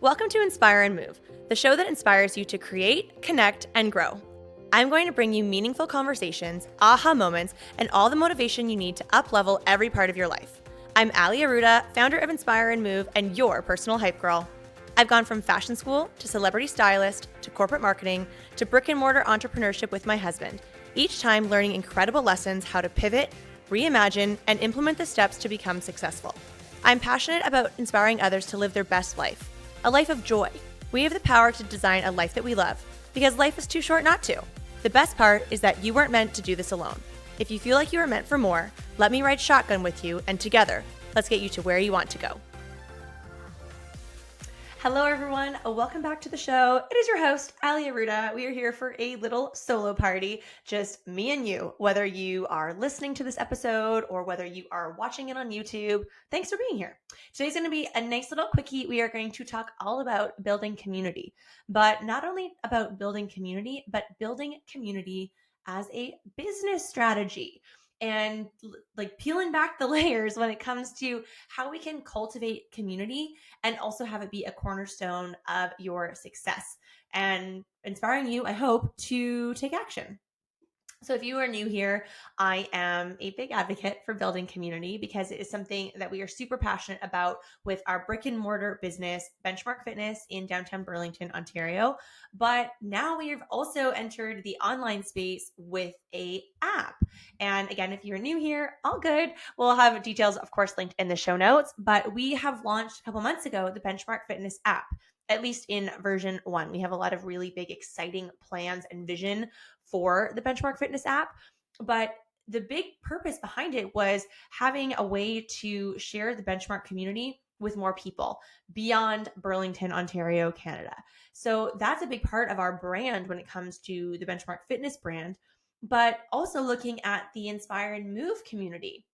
Welcome to Inspire and Move, the show that inspires you to create, connect, and grow. I'm going to bring you meaningful conversations, aha moments, and all the motivation you need to up-level every part of your life. I'm Ali Aruda, founder of Inspire and Move, and your personal hype girl. I've gone from fashion school to celebrity stylist to corporate marketing to brick-and-mortar entrepreneurship with my husband, each time learning incredible lessons how to pivot, reimagine, and implement the steps to become successful. I'm passionate about inspiring others to live their best life, a life of joy. We have the power to design a life that we love, because life is too short not to. The best part is that you weren't meant to do this alone. If you feel like you are meant for more, let me ride shotgun with you, and together, let's get you to where you want to go. Hello everyone, welcome back to the show. It is your host, Ali Aruda. We are here for a little solo party, just me and you. Whether you are listening to this episode or whether you are watching it on YouTube, thanks for being here. Today's going to be a nice little quickie. We are going to talk all about building community, but not only about building community, but building community as a business strategy. And like peeling back the layers when it comes to how we can cultivate community and also have it be a cornerstone of your success and inspiring you, I hope, to take action. So if you are new here, I am a big advocate for building community because it is something that we are super passionate about with our brick and mortar business, Benchmark Fitness in downtown Burlington, Ontario. But now we have also entered the online space with a app. And again, if you're new here, all good. We'll have details, of course, linked in the show notes. But we have launched a couple months ago the Benchmark Fitness app, at least in version 1. We have a lot of really big, exciting plans and vision for the Benchmark Fitness app. But the big purpose behind it was having a way to share the Benchmark community with more people beyond Burlington, Ontario, Canada. So that's a big part of our brand when it comes to the Benchmark Fitness brand, but also looking at the Inspire and Move community,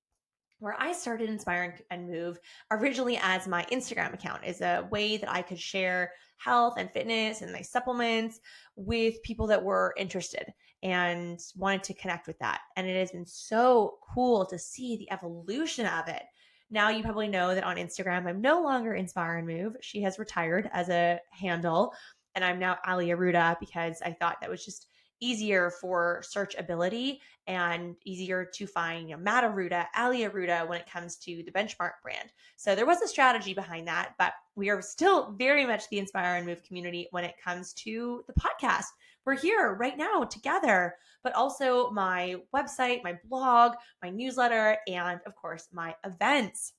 where I started Inspire and Move originally as my Instagram account, is a way that I could share health and fitness and my supplements with people that were interested and wanted to connect with that. And it has been so cool to see the evolution of it. Now you probably know that on Instagram, I'm no longer Inspire and Move. She has retired as a handle, and I'm now Ali Aruda because I thought that was just easier for searchability and easier to find, Matt Aruda, Ali Aruda when it comes to the Benchmark brand. So there was a strategy behind that, but we are still very much the Inspire and Move community when it comes to the podcast. We're here right now together, but also my website, my blog, my newsletter, and of course my events.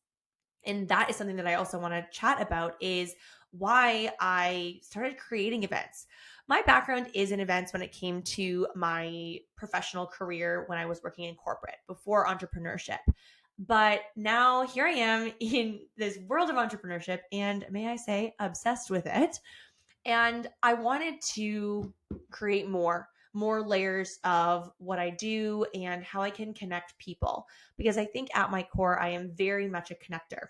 And that is something that I also want to chat about, is why I started creating events. My background is in events when it came to my professional career when I was working in corporate before entrepreneurship. But now here I am in this world of entrepreneurship, and may I say, obsessed with it. And I wanted to create more layers of what I do and how I can connect people, because I think at my core, I am very much a connector.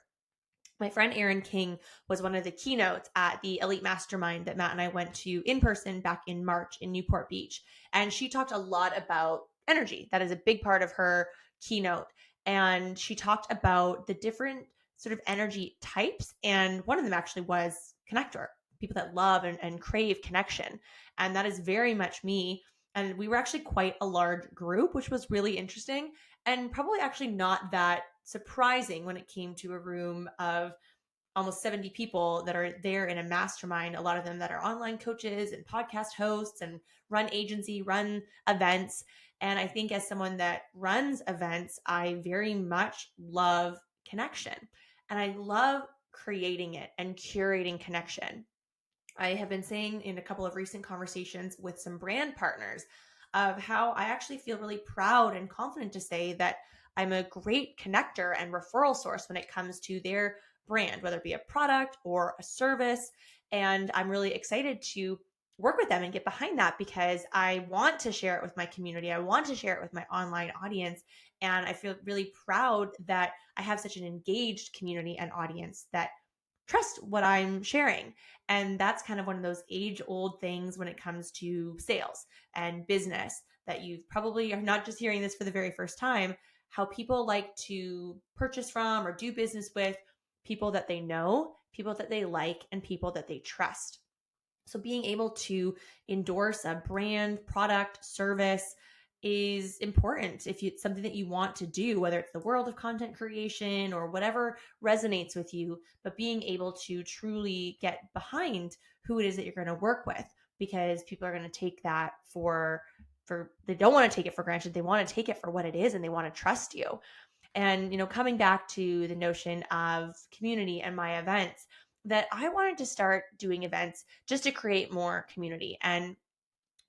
My friend Erin King was one of the keynotes at the Elite Mastermind that Matt and I went to in person back in March in Newport Beach. And she talked a lot about energy. That is a big part of her keynote. And she talked about the different sort of energy types. And one of them actually was connector, people that love and crave connection. And that is very much me. And we were actually quite a large group, which was really interesting and probably actually not that surprising when it came to a room of almost 70 people that are there in a mastermind, a lot of them that are online coaches and podcast hosts and run events. And I think as someone that runs events, I very much love connection, and I love creating it and curating connection. I have been saying in a couple of recent conversations with some brand partners of how I actually feel really proud and confident to say that I'm a great connector and referral source when it comes to their brand, whether it be a product or a service. And I'm really excited to work with them and get behind that, because I want to share it with my community. I want to share it with my online audience. And I feel really proud that I have such an engaged community and audience that trust what I'm sharing. And that's kind of one of those age-old things when it comes to sales and business, that you probably are not just hearing this for the very first time, how people like to purchase from or do business with people that they know people that they like, and people that they trust. So being able to endorse a brand, product, service is important if it's something that you want to do, whether it's the world of content creation or whatever resonates with you, but being able to truly get behind who it is that you're going to work with, because people are going to take that for they don't want to take it for granted. They want to take it for what it is, and they want to trust you. And, coming back to the notion of community and my events, that I wanted to start doing events just to create more community. And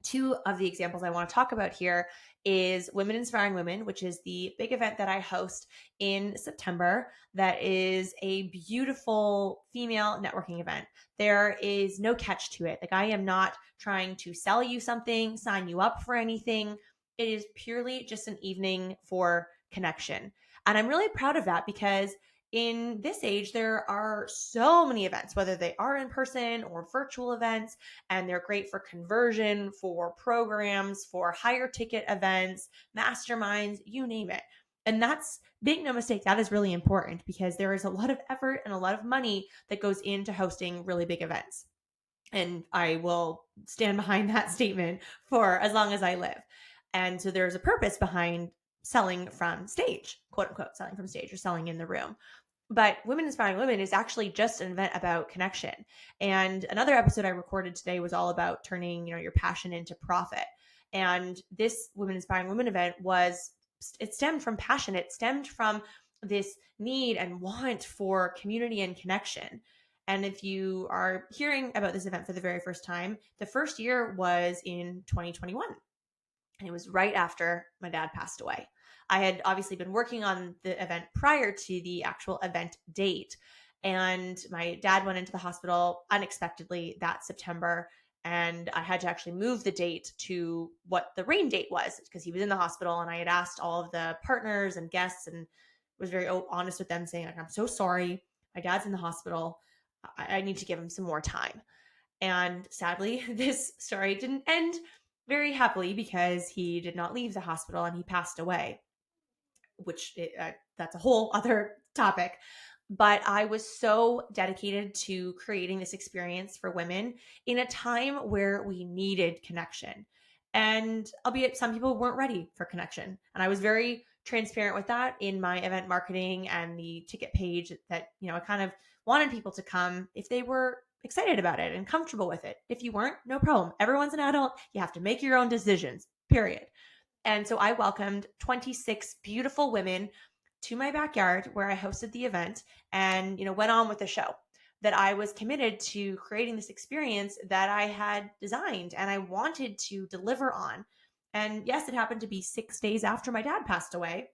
two of the examples I want to talk about here is Women Inspiring Women, which is the big event that I host in September. That is a beautiful female networking event. There is no catch to it. Like, I am not trying to sell you something, sign you up for anything. It is purely just an evening for connection. And I'm really proud of that, because in this age, there are so many events, whether they are in person or virtual events, and they're great for conversion, for programs, for higher ticket events, masterminds, you name it. And that's, make no mistake, that is really important, because there is a lot of effort and a lot of money that goes into hosting really big events. And I will stand behind that statement for as long as I live. And so there's a purpose behind selling from stage, quote unquote, selling from stage, or selling in the room. But Women Inspiring Women is actually just an event about connection. And another episode I recorded today was all about turning, your passion into profit. And this Women Inspiring Women event it stemmed from passion. It stemmed from this need and want for community and connection. And if you are hearing about this event for the very first time, the first year was in 2021. And it was right after my dad passed away. I had obviously been working on the event prior to the actual event date. And my dad went into the hospital unexpectedly that September. And I had to actually move the date to what the rain date was, because he was in the hospital. And I had asked all of the partners and guests, and was very honest with them, saying, like, I'm so sorry. My dad's in the hospital. I need to give him some more time. And sadly, this story didn't end very happily, because he did not leave the hospital and he passed away, which that's a whole other topic. But I was so dedicated to creating this experience for women in a time where we needed connection. And albeit some people weren't ready for connection. And I was very transparent with that in my event marketing and the ticket page, that, I kind of wanted people to come if they were excited about it and comfortable with it. If you weren't, no problem. Everyone's an adult. You have to make your own decisions, period. And so I welcomed 26 beautiful women to my backyard where I hosted the event, and, went on with the show. That I was committed to creating this experience that I had designed and I wanted to deliver on. And yes, it happened to be 6 days after my dad passed away,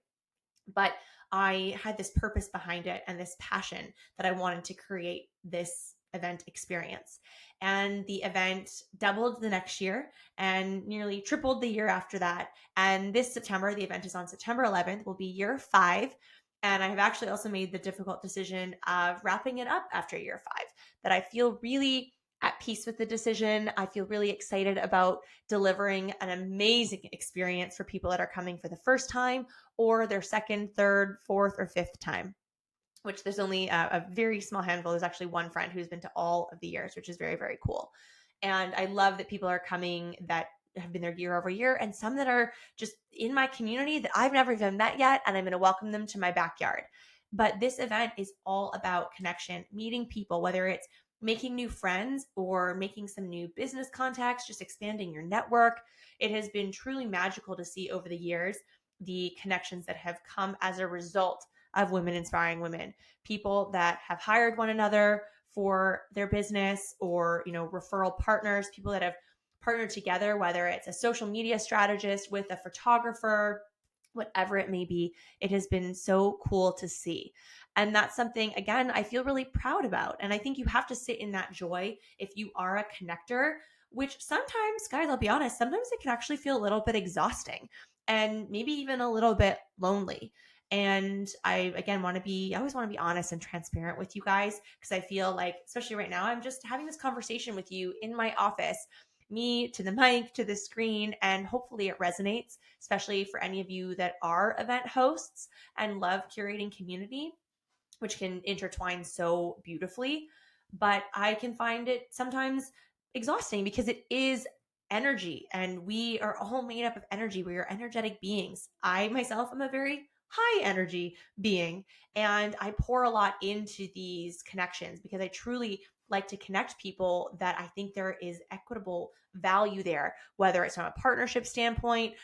but I had this purpose behind it and this passion that I wanted to create this event experience. And the event doubled the next year and nearly tripled the year after that. And this September, the event is on September 11th, will be year 5. And I have actually also made the difficult decision of wrapping it up after year 5, that I feel really at peace with the decision. I feel really excited about delivering an amazing experience for people that are coming for the first time, or their second, third, fourth, or fifth time, which there's only a very small handful. There's actually one friend who's been to all of the years, which is very, very cool. And I love that people are coming that have been there year over year, and some that are just in my community that I've never even met yet, and I'm going to welcome them to my backyard. But this event is all about connection, meeting people, whether it's making new friends or making some new business contacts, just expanding your network. It has been truly magical to see over the years the connections that have come as a result of Women Inspiring Women. People that have hired one another for their business, or, referral partners, people that have partnered together, whether it's a social media strategist with a photographer, whatever it may be. It has been so cool to see. And that's something, again, I feel really proud about. And I think you have to sit in that joy if you are a connector, which sometimes, guys, I'll be honest, sometimes it can actually feel a little bit exhausting and maybe even a little bit lonely. And I, again, I always want to be honest and transparent with you guys, because I feel like, especially right now, I'm just having this conversation with you in my office, me to the mic, to the screen, and hopefully it resonates, especially for any of you that are event hosts and love curating community, which can intertwine so beautifully. but I can find it sometimes exhausting because it is energy, and we are all made up of energy. We are energetic beings. I myself am a very high energy being, and I pour a lot into these connections because I truly like to connect people that I think there is equitable value there, whether it's from a partnership standpoint,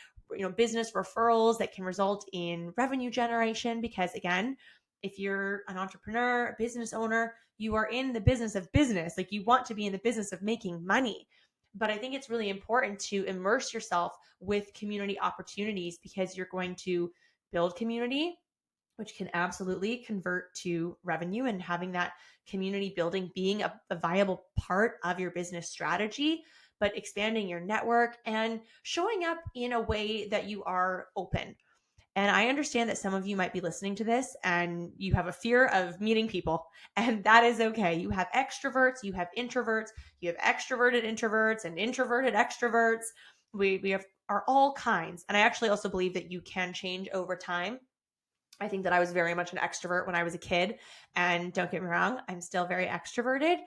business referrals that can result in revenue generation. Because again, if you're an entrepreneur, a business owner, you are in the business of business. Like, you want to be in the business of making money. But I think it's really important to immerse yourself with community opportunities, because you're going to build community, which can absolutely convert to revenue, and having that community building being a viable part of your business strategy, but expanding your network and showing up in a way that you are open. And I understand that some of you might be listening to this and you have a fear of meeting people, and that is okay. You have extroverts, you have introverts, you have extroverted introverts and introverted extroverts. We have are all kinds. And I actually also believe that you can change over time. I think that I was very much an extrovert when I was a kid. And don't get me wrong, I'm still very extroverted.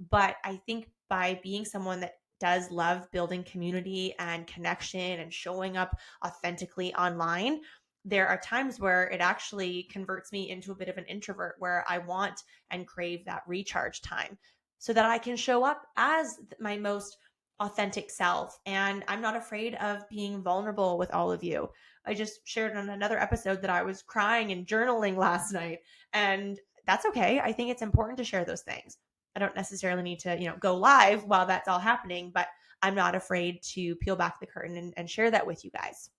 But I think by being someone that does love building community and connection and showing up authentically online, there are times where it actually converts me into a bit of an introvert, where I want and crave that recharge time so that I can show up as my most authentic self. And I'm not afraid of being vulnerable with all of you. I just shared on another episode that I was crying and journaling last night, and that's okay. I think it's important to share those things. I don't necessarily need to, go live while that's all happening, but I'm not afraid to peel back the curtain and share that with you guys.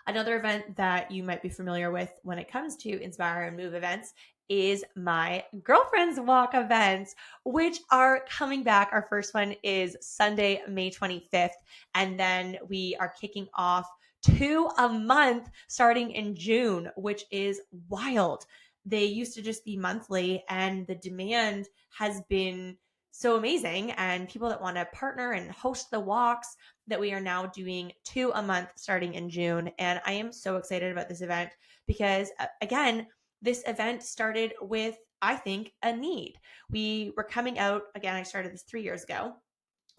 Another event that you might be familiar with when it comes to Inspire and Move events is my Girlfriends Walk events, which are coming back. Our first one is Sunday, May 25th. And then we are kicking off 2 a month starting in June, which is wild. They used to just be monthly, and the demand has been so amazing. And people that want to partner and host the walks, that we are now doing 2 a month starting in June. And I am so excited about this event because, again, this event started with, I think, a need. We were coming out, again, I started this 3 years ago.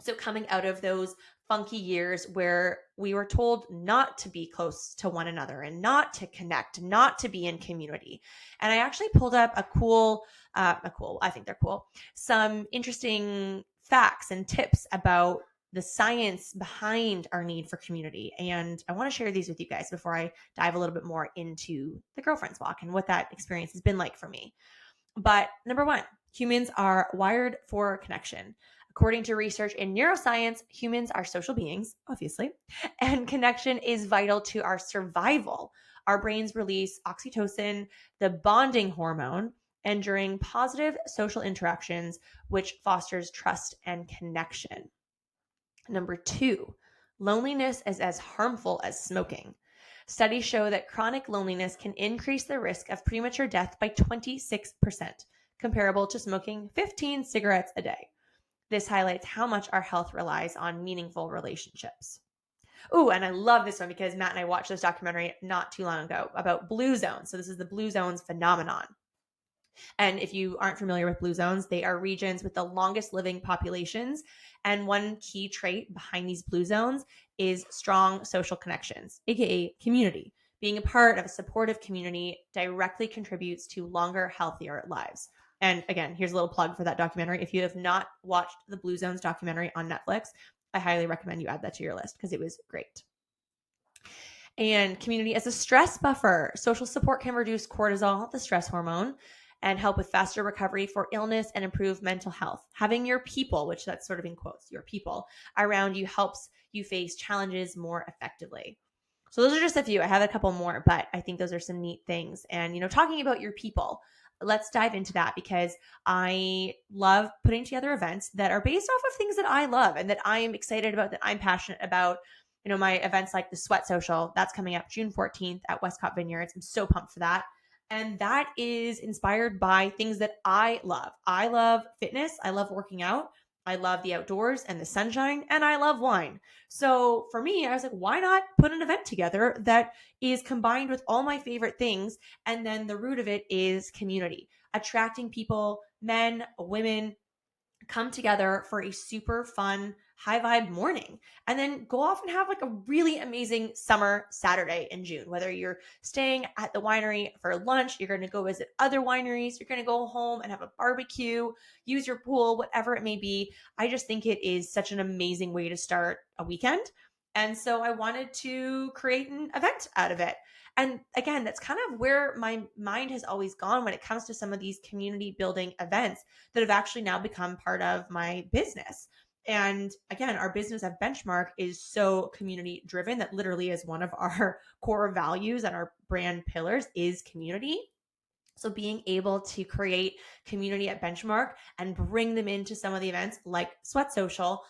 So coming out of those funky years where we were told not to be close to one another and not to connect, not to be in community. And I actually pulled up I think they're cool, some interesting facts and tips about the science behind our need for community. And I want to share these with you guys before I dive a little bit more into the Girlfriends Walk and what that experience has been like for me. But number one, humans are wired for connection. According to research in neuroscience, humans are social beings, obviously, and connection is vital to our survival. Our brains release oxytocin, the bonding hormone, and during positive social interactions, which fosters trust and connection. Number two, loneliness is as harmful as smoking. Studies show that chronic loneliness can increase the risk of premature death by 26%, comparable to smoking 15 cigarettes a day. This highlights how much our health relies on meaningful relationships. Oh, and I love this one because Matt and I watched this documentary not too long ago about blue zones. So this is the blue zones phenomenon. And if you aren't familiar with blue zones, they are regions with the longest living populations. And one key trait behind these blue zones is strong social connections, aka community. Being a part of a supportive community directly contributes to longer, healthier lives. And again, here's a little plug for that documentary. If you have not watched the Blue Zones documentary on Netflix, I highly recommend you add that to your list because it was great. And community as a stress buffer. Social support can reduce cortisol, the stress hormone, and help with faster recovery for illness and improve mental health. Having your people, which that's sort of in quotes, your people around you helps you face challenges more effectively. So those are just a few. I have a couple more, but I think those are some neat things. And, talking about your people, let's dive into that because I love putting together events that are based off of things that I love and that I am excited about, that I'm passionate about. My events like the Sweat Social, that's coming up June 14th at Westcott Vineyards. I'm so pumped for that. And that is inspired by things that I love. I love fitness. I love working out. I love the outdoors and the sunshine, and I love wine. So for me, I was like, why not put an event together that is combined with all my favorite things? And then the root of it is community, attracting people men, women, come together for a super fun, high vibe morning, and then go off and have like a really amazing summer Saturday in June. Whether you're staying at the winery for lunch, you're going to go visit other wineries, you're going to go home and have a barbecue, use your pool, whatever it may be. I just think it is such an amazing way to start a weekend. And so I wanted to create an event out of it. And again, that's kind of where my mind has always gone when it comes to some of these community building events that have actually now become part of my business. And again, our business at Benchmark is so community driven that literally is one of our core values and our brand pillars is community. So being able to create community at Benchmark and bring them into some of the events like Sweat Social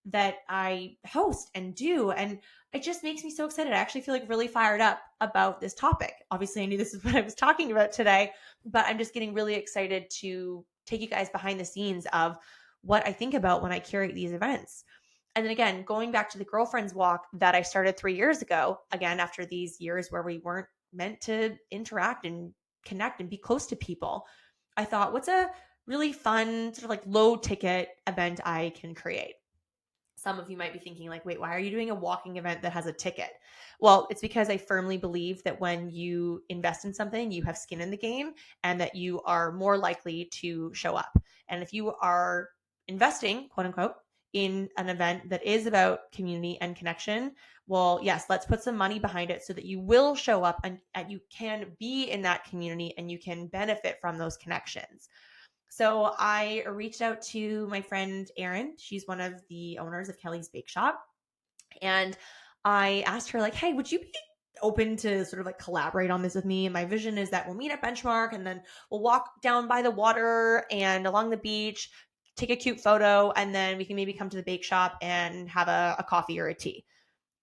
that I host and do. And it just makes me so excited. I actually feel like really fired up about this topic. Obviously, I knew this is what I was talking about today, but I'm just getting really excited to take you guys behind the scenes of what I think about when I curate these events. And then again, going back to the girlfriends walk that I started 3 years ago, again, after these years where we weren't meant to interact and connect and be close to people, I thought, what's a really fun, sort of like low ticket event I can create? Some of you might be thinking like, wait, why are you doing a walking event that has a ticket? Well, it's because I firmly believe that when you invest in something, you have skin in the game and that you are more likely to show up. And if you are investing, quote unquote, in an event that is about community and connection, well, yes, let's put some money behind it so that you will show up and you can be in that community and you can benefit from those connections. So I reached out to my friend Erin. She's one of the owners of Kelly's Bake Shop. And I asked her, like, hey, would you be open to sort of like collaborate on this with me? And my vision is that we'll meet at Benchmark and then we'll walk down by the water and along the beach, take a cute photo, and then we can maybe come to the bake shop and have a coffee or a tea.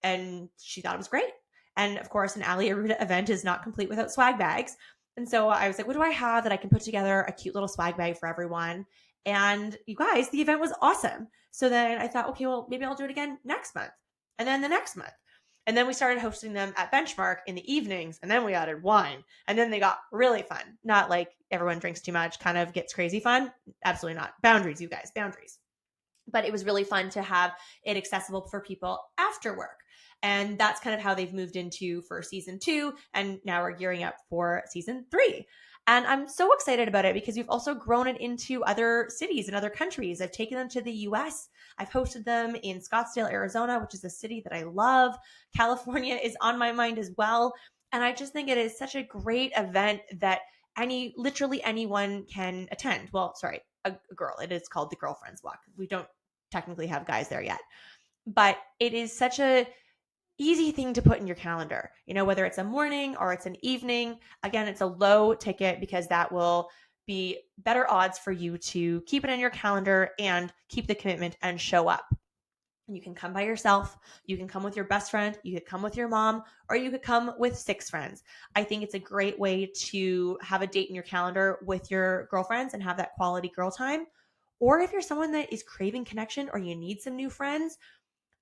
And she thought it was great. And of course, an Ali Aruda event is not complete without swag bags. And so I was like, what do I have that I can put together a cute little swag bag for everyone? And you guys, the event was awesome. So then I thought, okay, well, maybe I'll do it again next month. And then the next month. And then we started hosting them at Benchmark in the evenings. And then we added wine. And then they got really fun. Not like everyone drinks too much, kind of gets crazy fun. Absolutely not. Boundaries, you guys, boundaries. But it was really fun to have it accessible for people after work. And that's kind of how they've moved into for season 2. And now we're gearing up for season 3. And I'm so excited about it because we've also grown it into other cities and other countries. I've taken them to the US. I've hosted them in Scottsdale, Arizona, which is a city that I love. California is on my mind as well. And I just think it is such a great event that literally anyone can attend. Well, sorry, a girl. It is called the Girlfriends Walk. We don't technically have guys there yet. But it is such a easy thing to put in your calendar, whether it's a morning or it's an evening. Again, it's a low ticket because that will be better odds for you to keep it in your calendar and keep the commitment and show up. You can come by yourself. You can come with your best friend. You could come with your mom, or you could come with 6 friends. I think it's a great way to have a date in your calendar with your girlfriends and have that quality girl time. Or if you're someone that is craving connection or you need some new friends,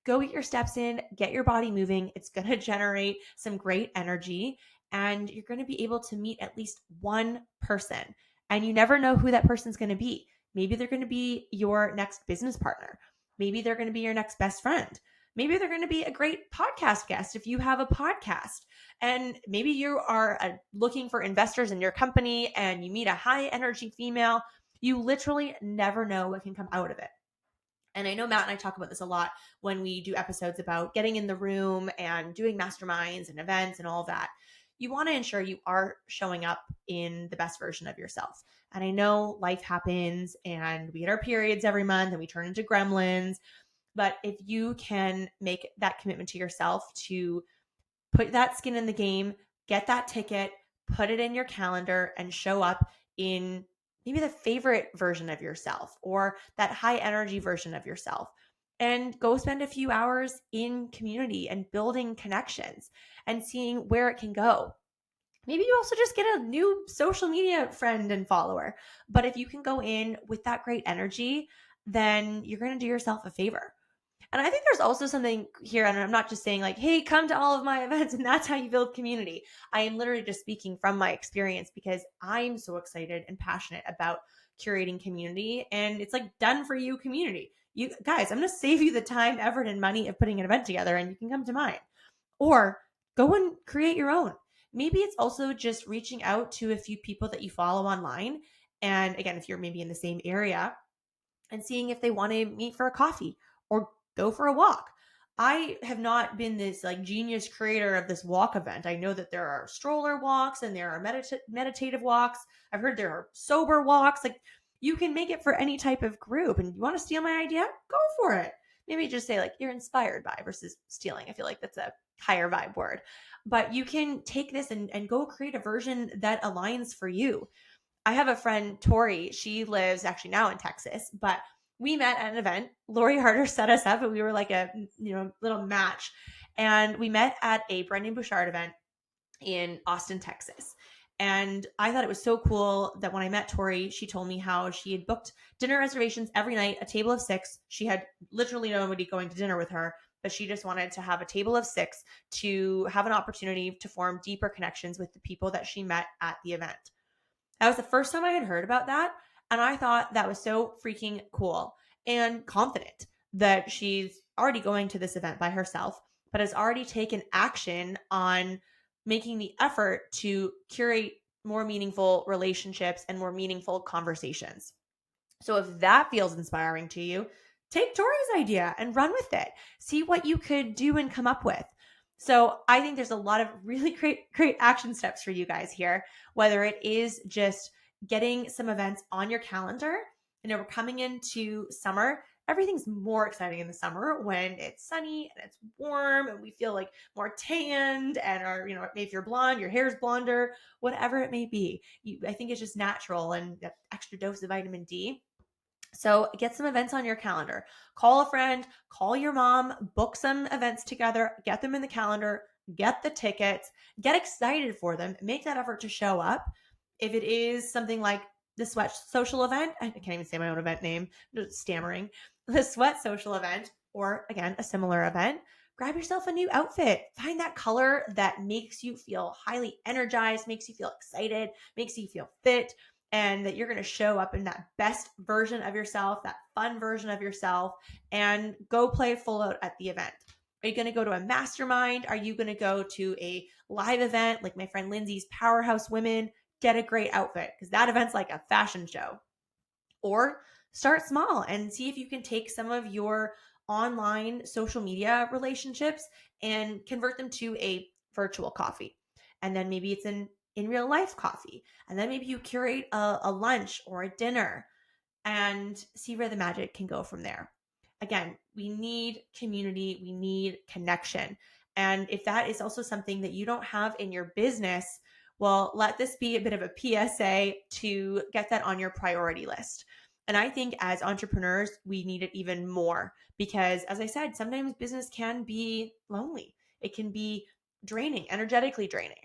go get your steps in, get your body moving. It's going to generate some great energy and you're going to be able to meet at least one person. And you never know who that person's going to be. Maybe they're going to be your next business partner. Maybe they're going to be your next best friend. Maybe they're going to be a great podcast guest if you have a podcast. And maybe you are looking for investors in your company and you meet a high energy female. You literally never know what can come out of it. And I know Matt and I talk about this a lot when we do episodes about getting in the room and doing masterminds and events and all that. You want to ensure you are showing up in the best version of yourself. And I know life happens and we get our periods every month and we turn into gremlins. But if you can make that commitment to yourself to put that skin in the game, get that ticket, put it in your calendar and show up in maybe the favorite version of yourself or that high energy version of yourself, and go spend a few hours in community and building connections and seeing where it can go. Maybe you also just get a new social media friend and follower. But if you can go in with that great energy, then you're going to do yourself a favor. And I think there's also something here, and I'm not just saying like, hey, come to all of my events and that's how you build community. I am literally just speaking from my experience because I'm so excited and passionate about curating community, and it's like done for you community. You guys, I'm going to save you the time, effort, and money of putting an event together, and you can come to mine. Or go and create your own. Maybe it's also just reaching out to a few people that you follow online. And again, if you're maybe in the same area, and seeing if they want to meet for a coffee or go for a walk. I have not been this like genius creator of this walk event. I know that there are stroller walks and there are meditative walks. I've heard there are sober walks. Like you can make it for any type of group. And you want to steal my idea? Go for it. Maybe just say like you're inspired by versus stealing. I feel like that's a higher vibe word. But you can take this and go create a version that aligns for you. I have a friend, Tori. She lives actually now in Texas, but we met at an event. Lori Harder set us up, and we were like a little match. And we met at a Brendan Bouchard event in Austin, Texas. And I thought it was so cool that when I met Tori, she told me how she had booked dinner reservations every night, a table of 6. She had literally nobody going to dinner with her, but she just wanted to have a table of 6 to have an opportunity to form deeper connections with the people that she met at the event. That was the first time I had heard about that. And I thought that was so freaking cool and confident that she's already going to this event by herself, but has already taken action on making the effort to curate more meaningful relationships and more meaningful conversations. So if that feels inspiring to you, take Tori's idea and run with it. See what you could do and come up with. So I think there's a lot of really great action steps for you guys here, whether it is just getting some events on your calendar. We're coming into summer. Everything's more exciting in the summer when it's sunny and it's warm and we feel like more tanned and maybe if you're blonde, your hair's blonder, whatever it may be. I think it's just natural and that extra dose of vitamin D. So get some events on your calendar. Call a friend, call your mom, book some events together, get them in the calendar, get the tickets, get excited for them, make that effort to show up. If it is something like the Sweat Social event, I can't even say my own event name, I'm just stammering, the Sweat Social event, or again, a similar event, grab yourself a new outfit. Find that color that makes you feel highly energized, makes you feel excited, makes you feel fit, and that you're going to show up in that best version of yourself, that fun version of yourself, and go play full out at the event. Are you going to go to a mastermind? Are you going to go to a live event like my friend Lindsay's Powerhouse Women? Get a great outfit because that event's like a fashion show. Or start small and see if you can take some of your online social media relationships and convert them to a virtual coffee. And then maybe it's in real life coffee. And then maybe you curate a lunch or a dinner and see where the magic can go from there. Again, we need community, we need connection. And if that is also something that you don't have in your business, well, let this be a bit of a PSA to get that on your priority list. And I think as entrepreneurs, we need it even more because, as I said, sometimes business can be lonely. It can be draining, energetically draining.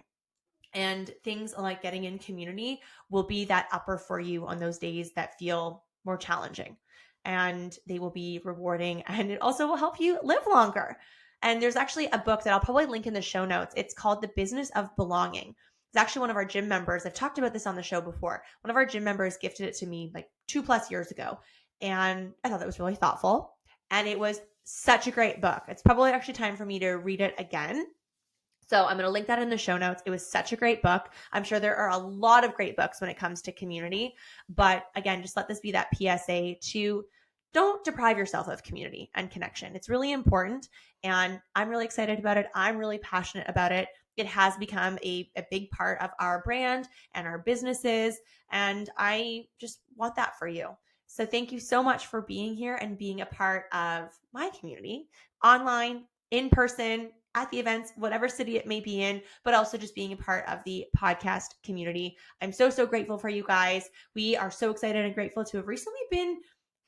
And things like getting in community will be that upper for you on those days that feel more challenging. And they will be rewarding. And it also will help you live longer. And there's actually a book that I'll probably link in the show notes. It's called The Business of Belonging. It's actually one of our gym members. I've talked about this on the show before. One of our gym members gifted it to me like 2+ years ago. And I thought that was really thoughtful. And it was such a great book. It's probably actually time for me to read it again. So I'm going to link that in the show notes. It was such a great book. I'm sure there are a lot of great books when it comes to community. But again, just let this be that PSA to don't deprive yourself of community and connection. It's really important. And I'm really excited about it. I'm really passionate about it. It has become a big part of our brand and our businesses. And I just want that for you. So thank you so much for being here and being a part of my community, online, in person, at the events, whatever city it may be in, but also just being a part of the podcast community. I'm so grateful for you guys. We are so excited and grateful to have recently been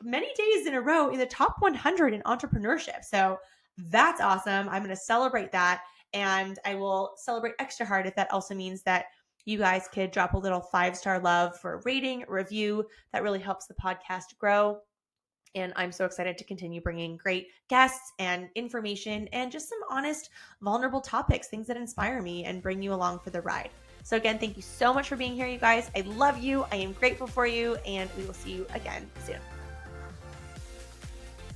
many days in a row in the top 100 in entrepreneurship. So that's awesome. I'm going to celebrate that. And I will celebrate extra hard if that also means that you guys could drop a little 5-star love for a rating, review. That really helps the podcast grow. And I'm so excited to continue bringing great guests and information and just some honest, vulnerable topics, things that inspire me and bring you along for the ride. So again, thank you so much for being here, you guys. I love you. I am grateful for you, and we will see you again soon.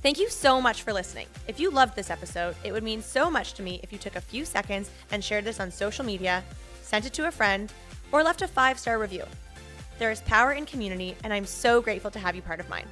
Thank you so much for listening. If you loved this episode, it would mean so much to me if you took a few seconds and shared this on social media, sent it to a friend, or left a 5-star review. There is power in community, and I'm so grateful to have you part of mine.